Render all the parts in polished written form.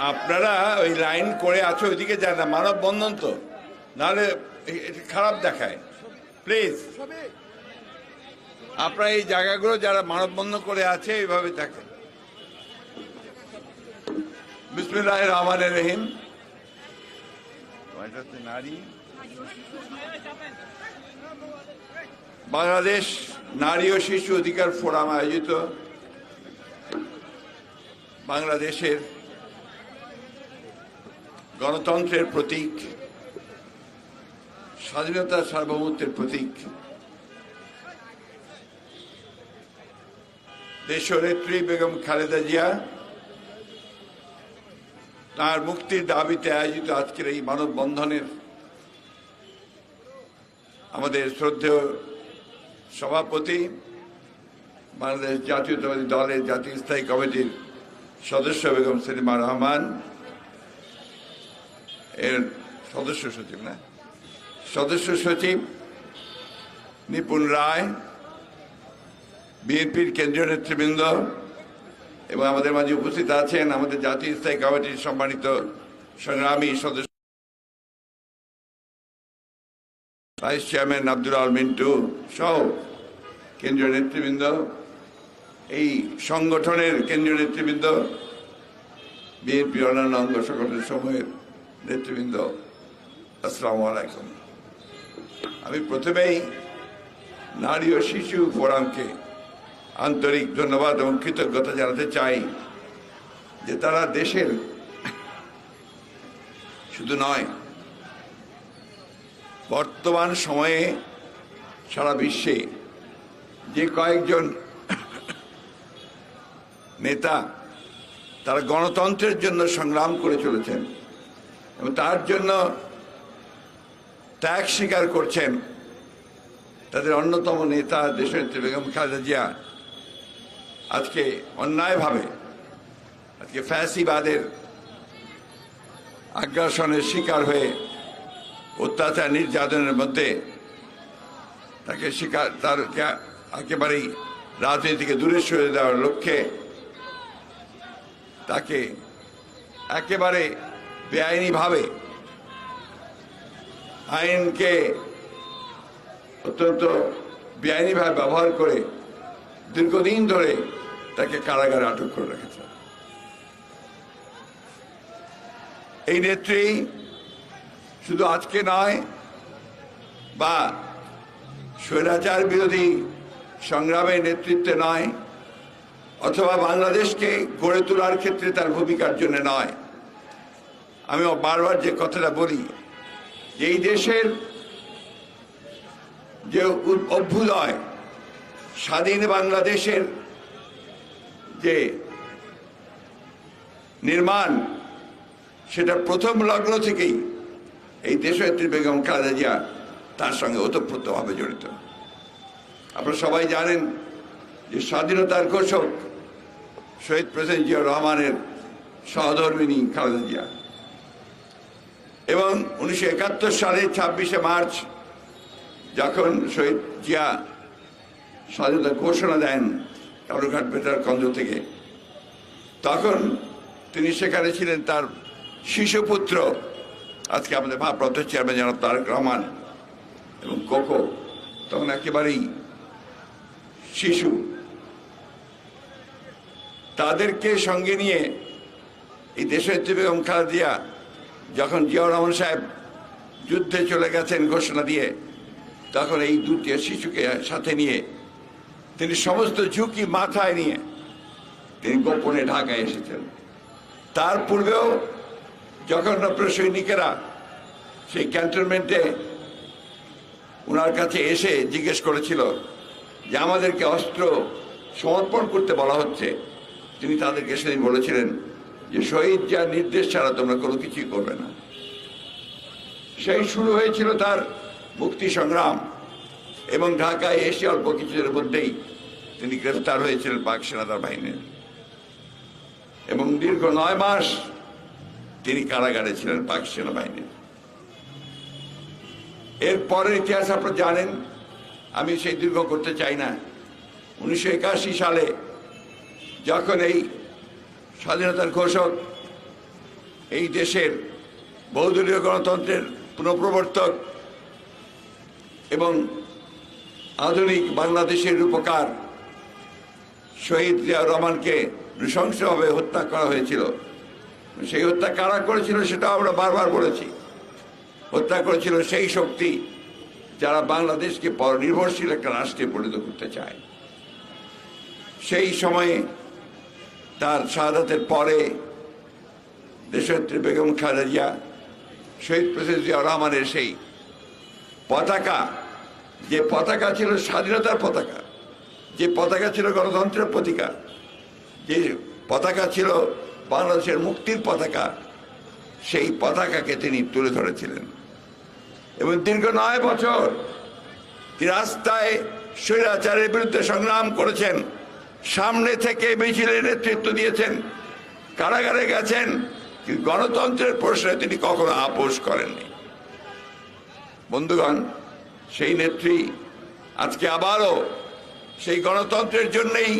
আপনারা ওই লাইন করে আছে ওইদিকে যান না, মানববন্ধন তো, নাহলে এটা খারাপ দেখায়। প্লিজ আপনারা এই জায়গাগুলো যারা মানববন্ধন করে আছে এইভাবে দেখেন। বিসমিল্লাহির রহমানির রহিম। নারী বাংলাদেশ নারী ও শিশু অধিকার ফোরাম আয়োজিত বাংলাদেশের গণতন্ত্রের প্রতীক, স্বাধীনতা সার্বভৌমত্বের প্রতীক, দেশনেত্রী বেগম খালেদা জিয়া তার মুক্তির দাবিতে আয়োজিত আজকের এই মানববন্ধনের আমাদের শ্রদ্ধেয় সভাপতি, বাংলাদেশ জাতীয়তাবাদী দলের জাতীয় স্থায়ী কমিটির সদস্য বেগম সেলিমা রহমান, এর সদস্য সচিব নিপুণ রায়, বিএনপির কেন্দ্রীয় নেতৃবৃন্দ এবং আমাদের মাঝে উপস্থিত আছেন আমাদের জাতীয় স্থায়ী কমিটির সম্মানিত সংগ্রামী সদস্য ভাইস চেয়ারম্যান আব্দুল আল মিন্টু সহ কেন্দ্রীয় নেতৃবৃন্দ, এই সংগঠনের কেন্দ্রীয় নেতৃবৃন্দ, বিএনপির অন্যান্য অঙ্গ সংগঠনের সমূহের নেতৃবৃন্দ, আসসালামু আলাইকুম। আমি প্রথমেই নারী ও শিশু ফোরামকে আন্তরিক ধন্যবাদ এবং কৃতজ্ঞতা জানাতে চাই যে তারা দেশের শুধু নয়, বর্তমান সময়ে সারা বিশ্বে যে কয়েকজন নেতা তারা গণতন্ত্রের জন্য সংগ্রাম করে চলেছেন এবং তার জন্য ত্যাগ স্বীকার করছেন, তাদের অন্যতম নেতা দেশনেত্রী বেগম খালেদা জিয়া আজকে অন্যায়ভাবে আজকে ফ্যাসিবাদের আগ্রাসনের শিকার হয়ে অত্যাচার নির্যাতনের মধ্যে তাকে তারকে একেবারেই রাজনীতি থেকে দূরে সরে দেওয়ার লক্ষ্যে তাকে একেবারে বেআইনিভাবে আইনকে অত্যন্ত বেআইনিভাবে ব্যবহার করে দীর্ঘদিন ধরে তাকে কারাগারে আটক করে রেখেছে। এই নেত্রী শুধু আজকে নয় বা স্বৈরাচার বিরোধী সংগ্রামের নেতৃত্বে নয় অথবা বাংলাদেশকে গড়ে তোলার ক্ষেত্রে তার ভূমিকার জন্য নয়, আমি বারবার যে কথাটা বলি যে এই দেশের যে অভ্যুদয়, স্বাধীন বাংলাদেশের যে নির্মাণ, সেটা প্রথম লগ্ন থেকেই এই দেশনেত্রী বেগম খালেদা জিয়া তার সঙ্গে ওতপ্রোতভাবে জড়িত। আপনারা সবাই জানেন যে স্বাধীনতার ঘোষক শহীদ প্রেসিডেন্ট জিয়াউর রহমানের সহধর্মিণী খালেদা জিয়া, এবং 1971 সালে 26শে মার্চ যখন শহীদ জিয়া স্বাধীনতার ঘোষণা দেন কালুরঘাট বেতার কেন্দ্র থেকে, তখন তিনি সেখানে ছিলেন তার শিশুপুত্র, আজকে আমাদের ভারপ্রাপ্ত চেয়ারম্যান জনাব তারেক রহমান এবং কোকো তখন একেবারেই শিশু। তাদেরকে সঙ্গে নিয়ে এই দেশনেত্রী বেগম খালেদা জিয়া যখন জিয়াউর রহমান সাহেব যুদ্ধে চলে গেছেন ঘোষণা দিয়ে, তখন এই দুটি শিশুকে সাথে নিয়ে তিনি সমস্ত ঝুঁকি মাথায় নিয়ে তিনি গোপনে ঢাকায় এসেছেন। তার পূর্বেও যখন আপনার সৈনিকেরা সেই ক্যান্টনমেন্টে ওনার কাছে এসে জিজ্ঞেস করেছিল যে আমাদেরকে অস্ত্র সমর্পণ করতে বলা হচ্ছে, তিনি তাদেরকে সেদিন বলেছিলেন যে শহীদ যার নির্দেশ ছাড়া তোমরা কোনো কিছুই করবে না। সেই শুরু হয়েছিল তার মুক্তি সংগ্রাম, এবং ঢাকায় এসে অল্প কিছুদিনের মধ্যেই তিনি গ্রেফতার হয়েছিলেন পাক সেনাদার বাহিনীর, এবং দীর্ঘ 9 মাস তিনি কারাগারে ছিলেন পাক সেনাবাহিনীর। এরপরের ইতিহাস আপনারা জানেন, আমি সেই দীর্ঘ করতে চাই না। 1981 সালে যখন এই স্বাধীনতার ঘোষক, এই দেশের বহুদলীয় গণতন্ত্রের পুনঃপ্রবর্তক এবং আধুনিক বাংলাদেশের রূপকার শহীদ জিয়াউর রহমানকে নৃশংসভাবে হত্যা করা হয়েছিল। সেই হত্যা কারা করেছিল সেটা আমরা বারবার বলেছি। হত্যা করেছিল সেই শক্তি যারা বাংলাদেশকে পরনির্ভরশীল একটা রাষ্ট্রে পরিণত করতে চায়। সেই সময়ে তার শাহাদাতের পরে দেশনেত্রী বেগম খালেদা জিয়া শহীদ প্রেসিডেন্ট জিয়াউর রহমানের সেই পতাকা, যে পতাকা ছিল স্বাধীনতার পতাকা, যে পতাকা ছিল গণতন্ত্রের প্রতীকা, যে পতাকা ছিল বাংলাদেশের মুক্তির পতাকা, সেই পতাকাকে তিনি তুলে ধরেছিলেন এবং দীর্ঘ 9 বছর তিনি রাস্তায় স্বৈরাচারের বিরুদ্ধে সংগ্রাম করেছেন, সামনে থেকে মিছিলের নেতৃত্ব দিয়েছেন, কারাগারে গেছেন, কিন্তু গণতন্ত্রের প্রশ্নে তিনি কখনো আপোষ করেননি। বন্ধুগণ, সেই নেত্রী আজকে আবারও সেই গণতন্ত্রের জন্যই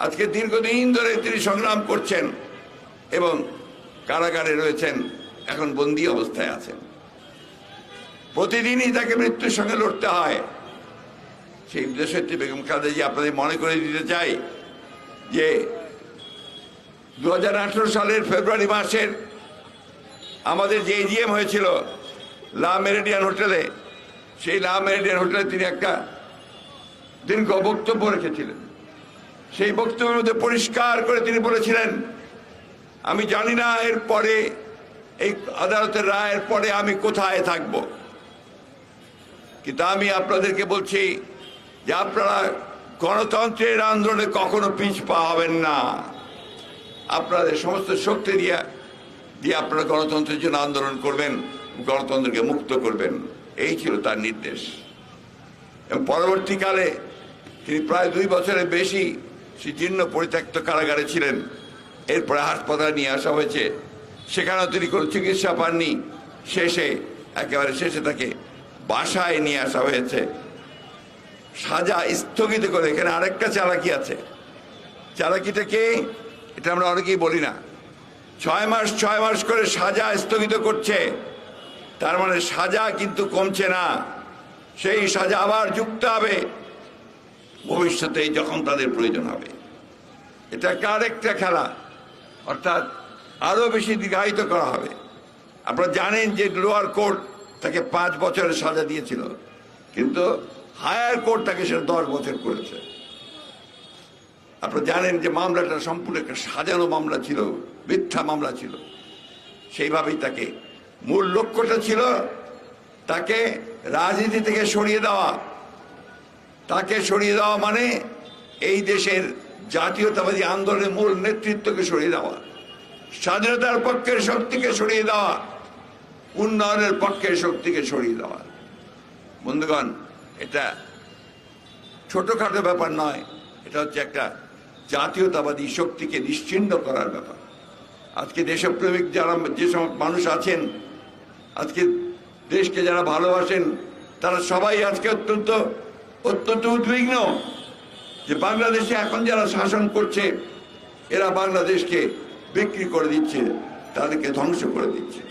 আজকে দীর্ঘদিন ধরে তিনি সংগ্রাম করছেন এবং কারাগারে রয়েছেন, এখন বন্দী অবস্থায় আছেন। প্রতিদিনই তাকে মৃত্যুর সঙ্গে লড়তে হয়। সেই দেশনেত্রী বেগম খালেদা জিয়া আপনাদের মনে করে দিতে চাই যে 2018 সালের ফেব্রুয়ারি মাসের আমাদের যে এজিএম হয়েছিল লা মেরিডিয়ান হোটেলে, সেই লা মেরিডিয়ান হোটেলে তিনি একটা দীর্ঘ বক্তব্য রেখেছিলেন। সেই বক্তব্যের মধ্যে পরিষ্কার করে তিনি বলেছিলেন, আমি জানি না এরপরে এই আদালতের রায়ের পরে আমি কোথায় থাকব, কিন্তু আমি আপনাদেরকে বলছি যে আপনারা গণতন্ত্রের আন্দোলনে কখনো পিছপা হবেন না। আপনাদের সমস্ত শক্তি দিয়ে আপনারা গণতন্ত্রের জন্য আন্দোলন করবেন, গণতন্ত্রকে মুক্ত করবেন। এই ছিল তার নির্দেশ। এবং পরবর্তীকালে তিনি প্রায় 2 বছরের বেশি সেই জীর্ণ পরিত্যক্ত কারাগারে ছিলেন। এরপরে হাসপাতালে নিয়ে আসা হয়েছে, সেখানেও তিনি কোনো চিকিৎসা পাননি। একেবারে শেষে তাকে বাসায় নিয়ে আসা হয়েছে সাজা স্থগিত করে। এখানে আরেকটা চালাকি আছে। চালাকিটা কি, এটা আমরা অনেকেই বলি না। 6 মাস করে সাজা স্থগিত করছে, তার মানে সাজা কিন্তু কমছে না, সেই সাজা আবার যুক্ত হবে ভবিষ্যতে যখন তাদের প্রয়োজন হবে। এটা আরেকটা খেলা, অর্থাৎ আরো বেশি দীর্ঘায়িত করা হবে। আপনারা জানেন যে লোয়ার কোর্ট তাকে 5 বছরের সাজা দিয়েছিল, কিন্তু হায়ার কোর্ট তাকে সেটা 10 বছর করেছে। আপনারা জানেন যে মামলাটা সম্পূর্ণ একটা সাজানো মামলা ছিল, মিথ্যা মামলা ছিল। সেইভাবেই তাকে, মূল লক্ষ্যটা ছিল তাকে রাজনীতি থেকে সরিয়ে দেওয়া। তাকে সরিয়ে দেওয়া মানে এই দেশের জাতীয়তাবাদী আন্দোলনের মূল নেতৃত্বকে সরিয়ে দেওয়া, স্বাধীনতার পক্ষের শক্তিকে সরিয়ে দেওয়া, উন্নয়নের পক্ষের শক্তিকে সরিয়ে দেওয়া। বন্ধুগণ, এটা ছোটখাটো ব্যাপার নয়, এটা হচ্ছে একটা জাতীয়তাবাদী শক্তিকে নিশ্চিহ্ন করার ব্যাপার। আজকে দেশপ্রেমিক যারা, যেসব মানুষ আছেন, আজকে দেশকে যারা ভালোবাসেন, তারা সবাই আজকে অত্যন্ত উদ্বিগ্ন যে বাংলাদেশে এখন যারা শাসন করছে এরা বাংলাদেশকে বিক্রি করে দিচ্ছে, তাদেরকে ধ্বংস করে দিচ্ছে।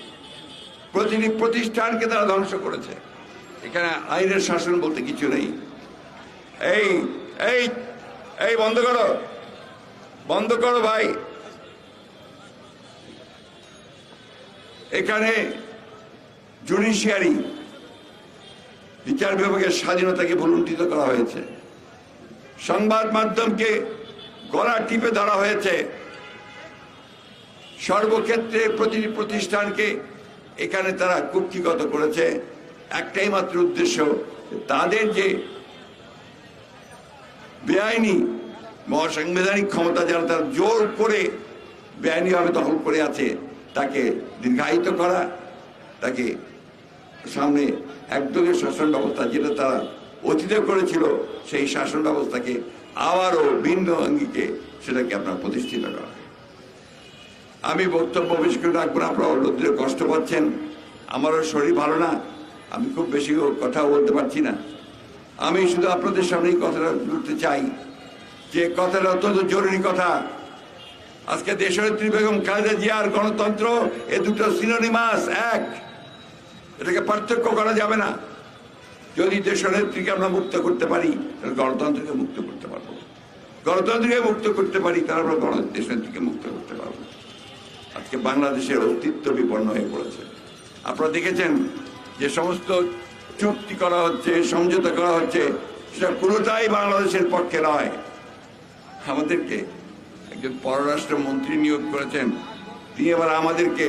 প্রতিটি প্রতিষ্ঠানকে তারা ধ্বংস করেছে। এখানে আইনের শাসন বলতে কিছু নেই। এই এই এই বন্ধ করো, বন্ধ করো ভাই। এখানে জুডিশিয়ারি, বিচার বিভাগের স্বাধীনতাকে ভুলুণ্ঠিত করা হয়েছে, সংবাদ মাধ্যমকে গলা টিপে ধরা হয়েছে, সর্বক্ষেত্রে প্রতিটি প্রতিষ্ঠানকে এখানে তারা কুক্ষিগত করেছে। একটাই মাত্র উদ্দেশ্য, তাদের যে বেআইনি মহাসাংবিধানিক ক্ষমতা যারা তারা জোর করে বেআইনিভাবে দখল করে আছে, তাকে দীর্ঘায়িত করা, তাকে সামনে একদলীয় শাসন ব্যবস্থা যেটা তারা অতীতে করেছিল, সেই শাসন ব্যবস্থাকে আবারও ভিন্ন অঙ্গিকে সেটাকে আপনার প্রতিষ্ঠিত করা। আমি বক্তব্য বেশি করে রাখবো না, আপনারা রোদ্রে কষ্ট পাচ্ছেন, আমারও শরীর ভালো না, আমি খুব বেশি কথা বলতে পারছি না। আমি শুধু আপনাদের সামনে এই কথাটা বলতে চাই যে কথাটা অত্যন্ত জরুরি কথা। আজকে দেশনেত্রী বেগম খালেদা জিয়ার গণতন্ত্র, এ দুটো সিনোনিমাস, এক। এটাকে পার্থক্য করা যাবে না। যদি দেশনেত্রীকে আমরা মুক্ত করতে পারি তাহলে গণতন্ত্রকে মুক্ত করতে পারবো, গণতন্ত্রকে মুক্ত করতে পারি তাহলে আমরা দেশনেত্রীকে মুক্ত করতে পারবো। আজকে বাংলাদেশের অস্তিত্ব বিপন্ন হয়ে পড়েছে। আপনারা দেখেছেন যে সমস্ত চুক্তি করা হচ্ছে, সমঝোতা করা হচ্ছে, সেটা পুরোটাই বাংলাদেশের পক্ষে নয়। আমাদেরকে একজন পররাষ্ট্র মন্ত্রী নিয়োগ করেছেন, তিনি আবার আমাদেরকে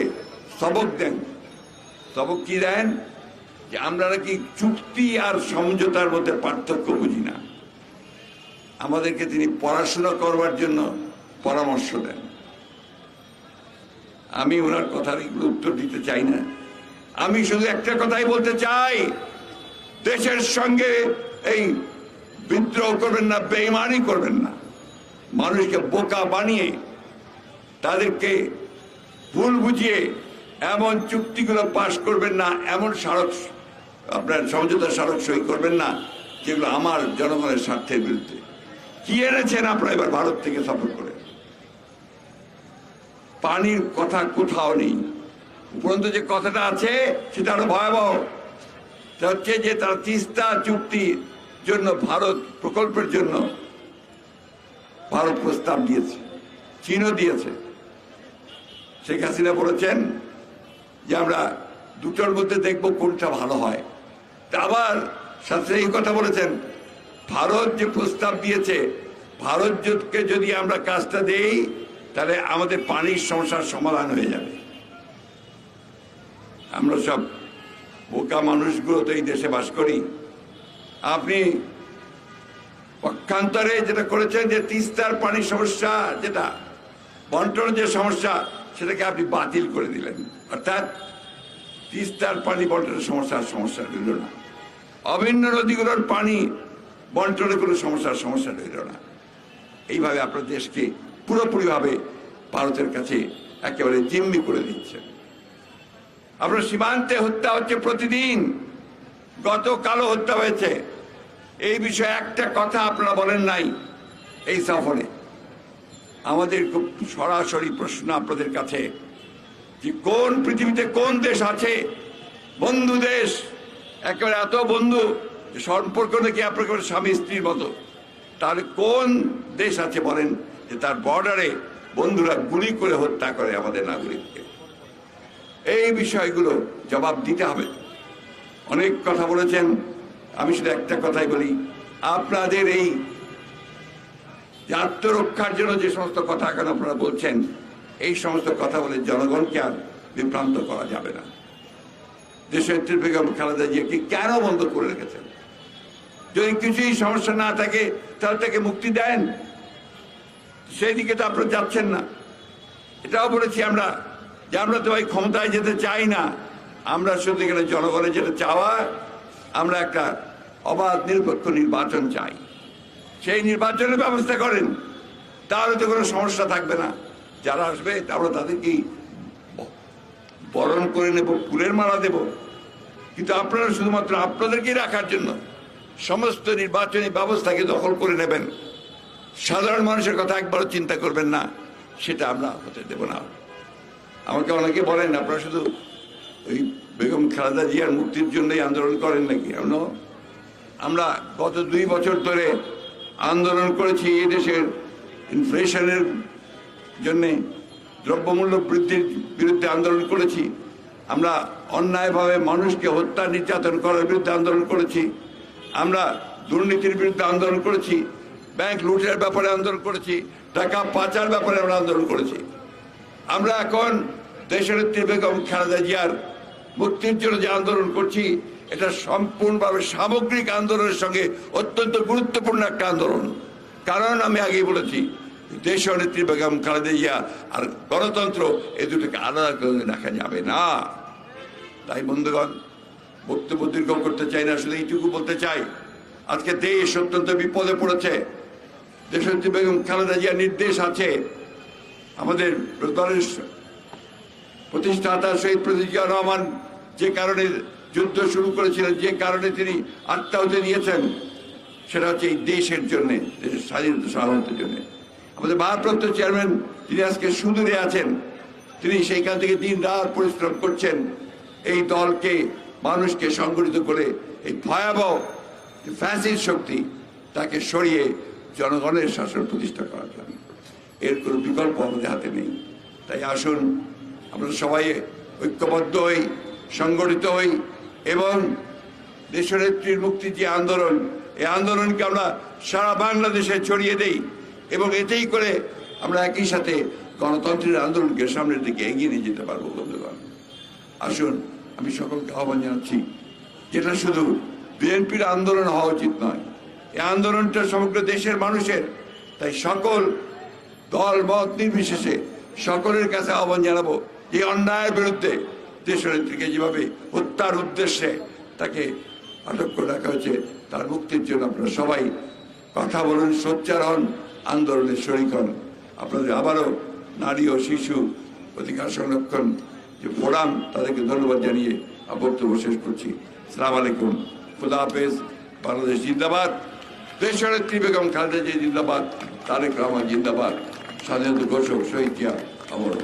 সবক দেন। সবক কি দেন? যে আমরা নাকি চুক্তি আর সমঝোতার মধ্যে পার্থক্য বুঝি না। আমাদেরকে তিনি পড়াশোনা করবার জন্য পরামর্শ দেন। আমি ওনার কথার এগুলো উত্তর দিতে চাই না। আমি শুধু একটা কথাই বলতে চাই, দেশের সঙ্গে এই বিদ্রোহ করবেন না, বেঈমানি করবেন না। মানুষকে বোকা বানিয়ে, তাদেরকে ভুল বুঝিয়ে এমন চুক্তিগুলো পাশ করবেন না, এমন স্মারক আপনার সমঝোতার স্মারক সই করবেন না যেগুলো আমার জনগণের স্বার্থের বিরুদ্ধে। কি এনেছেন আপনারা এবার ভারত থেকে সফর করে? পানির কথা কোথাও নেই। উপরন্তু যে কথাটা আছে সেটা আরো ভয়াবহ। হচ্ছে যে তারা তিস্তা চুক্তির জন্য, ভারত প্রকল্পের জন্য ভারত প্রস্তাব দিয়েছে, চীনও দিয়েছে। শেখ হাসিনা বলেছেন যে আমরা দুটোর মধ্যে দেখব কোনটা ভালো হয়। আবার সাথে এই কথা বলেছেন, ভারত যে প্রস্তাব দিয়েছে, ভারতকে যদি আমরা কাজটা দেই তাহলে আমাদের পানির সমস্যার সমাধান হয়ে যাবে। আমরা সব বোকা মানুষগুলো তো এই দেশে বাস করি। আপনি পক্ষান্তরে যেটা করেছেন যে তিস্তার পানির সমস্যা, যেটা বন্টনের যে সমস্যা, সেটাকে আপনি বাতিল করে দিলেন। অর্থাৎ তিস্তার পানি বন্টনের সমস্যা রইল না, অভিন্ন নদীগুলোর পানি বন্টনের কোনো সমস্যা রইল না। এইভাবে আপনার দেশকে পুরোপুরিভাবে ভারতের কাছে একেবারে জিম্মি করে দিচ্ছেন। আপনার সীমান্তে হত্যা হচ্ছে প্রতিদিন, গতকালও হত্যা হয়েছে। এই বিষয়ে একটা কথা আপনারা বলেন নাই এই সফরে। আমাদের খুব সরাসরি প্রশ্ন আপনাদের কাছে, যে কোন পৃথিবীতে কোন দেশ আছে বন্ধু দেশ, একেবারে এত বন্ধু, সম্পর্ক নাকি আপনার স্বামী স্ত্রীর মতো? তাহলে কোন দেশ আছে বলেন যে তার বর্ডারে বন্ধুরা গুলি করে হত্যা করে আমাদের নাগরিককে? এই বিষয়গুলো জবাব দিতে হবে। অনেক কথা বলেছেন, আমি শুধু একটা কথাই বলি, আপনাদের এই আত্মরক্ষার জন্য যে সমস্ত কথা এখন আপনারা বলছেন, এই সমস্ত কথা বলে জনগণকে আর বিভ্রান্ত করা যাবে না। দেশনেত্রী বেগম খালেদা জিয়াকে কেন বন্ধ করে রেখেছেন? যদি কিছুই সমস্যা না থাকে তাহলে তাকে মুক্তি দেন। সেই দিকে তো আপনারা যাচ্ছেন না। এটাও বলেছি আমরা যে আমরা তো ভাই ক্ষমতায় যেতে চাই না, আমরা শুধু এখানে জনগণের যেটা চাওয়া, আমরা একটা অবাধ নিরপেক্ষ নির্বাচন চাই। সেই নির্বাচনের ব্যবস্থা করেন, তাহলে তো কোনো সমস্যা থাকবে না। যারা আসবে আমরা তাদেরকেই বরণ করে নেব, ফুলের মালা দেব। কিন্তু আপনারা শুধুমাত্র আপনাদেরকেই রাখার জন্য সমস্ত নির্বাচনী ব্যবস্থাকে দখল করে নেবেন, সাধারণ মানুষের কথা একবারও চিন্তা করবেন না, সেটা আমরা হতে দেব না। আমাকে অনেকে বলেন আপনারা শুধু ওই বেগম খালেদা জিয়ার মুক্তির জন্যই আন্দোলন করেন নাকি? আমরা গত 2 বছর ধরে আন্দোলন করেছি এই দেশের ইনফ্লেশনের জন্যে, দ্রব্যমূল্য বৃদ্ধির বিরুদ্ধে আন্দোলন করেছি, আমরা অন্যায়ভাবে মানুষকে হত্যা নির্যাতন করার বিরুদ্ধে আন্দোলন করেছি, আমরা দুর্নীতির বিরুদ্ধে আন্দোলন করেছি, ব্যাংক লুটের ব্যাপারে আন্দোলন করেছি, টাকা পাচার ব্যাপারে আমরা আন্দোলন করেছি। আমরা এখন দেশনেত্রী বেগম খালেদা জিয়ার মুক্তির জন্য যে আন্দোলন করছি, এটা সম্পূর্ণভাবে সামগ্রিক আন্দোলনের সঙ্গে অত্যন্ত গুরুত্বপূর্ণ একটা আন্দোলন। কারণ আমি আগেই বলেছি, দেশনেত্রী বেগম খালেদা জিয়া আর গণতন্ত্র এই দুটোকে আলাদা করে রাখা যাবে না। তাই বন্ধুগণ, বক্তব্য দীর্ঘ করতে চাই না, আসলে এইটুকু বলতে চাই, আজকে দেশ অত্যন্ত বিপদে পড়েছে। দেশনেত্রী বেগম খালেদা জিয়ার নির্দেশ আছে, আমাদের দলের প্রতিষ্ঠাতা শহীদ প্রেসিডেন্ট জিয়াউর রহমান যে কারণে যুদ্ধ শুরু করেছিলেন, যে কারণে তিনি আত্মাহুতি দিয়েছেন, সেটা হচ্ছে এই দেশের জন্য, দেশের স্বাধীনতা সাধারণতার জন্য। আমাদের ভারপ্রাপ্ত চেয়ারম্যান যিনি আজকে সুদূরে আছেন, তিনি সেইখান থেকে দিন রাত পরিশ্রম করছেন এই দলকে, মানুষকে সংগঠিত করে এই ভয়াবহ ফ্যাসিস্ট শক্তি তাকে সরিয়ে জনগণের শাসন প্রতিষ্ঠা করার জন্য। এর কোনো বিকল্প আমাদের হাতে নেই। তাই আসুন আমরা সবাই ঐক্যবদ্ধ হই, সংগঠিত হই এবং দেশনেত্রীর মুক্তির যে আন্দোলন, এই আন্দোলনকে আমরা সারা বাংলাদেশে ছড়িয়ে দেই এবং এতেই করে আমরা একই সাথে গণতন্ত্রের আন্দোলনকে সামনের দিকে এগিয়ে নিয়ে যেতে পারবো। বন্ধুগণ, আসুন আমি সকলকে আহ্বান জানাচ্ছি, যেটা শুধু বিএনপির আন্দোলন হওয়া উচিত নয়, এই আন্দোলনটা সমগ্র দেশের মানুষের। তাই সকল দল মত নির্বিশেষে সকলের কাছে আহ্বান জানাবো, এই অন্যায়ের বিরুদ্ধে দেশনেত্রীকে যেভাবে হত্যার উদ্দেশ্যে তাকে আটক করে রাখা হয়েছে, তার মুক্তির জন্য আপনারা সবাই কথা বলুন, সোচ্চার হন, আন্দোলনের শরিক হন। আপনাদের আবারও নারী ও শিশু অধিকার সংরক্ষণ যে ফোরাম, তাদেরকে ধন্যবাদ জানিয়ে বক্তব্য শেষ করছি। আসসালামু আলাইকুম, খুদা হাফেজ। বাংলাদেশ জিন্দাবাদ, দেশনেত্রী বেগম খালেদা জিয়া জিন্দাবাদ, তারেক রহমান জিন্দাবাদ, স্বাধীনতা ঘোষক শহীদ জিয়া অমর।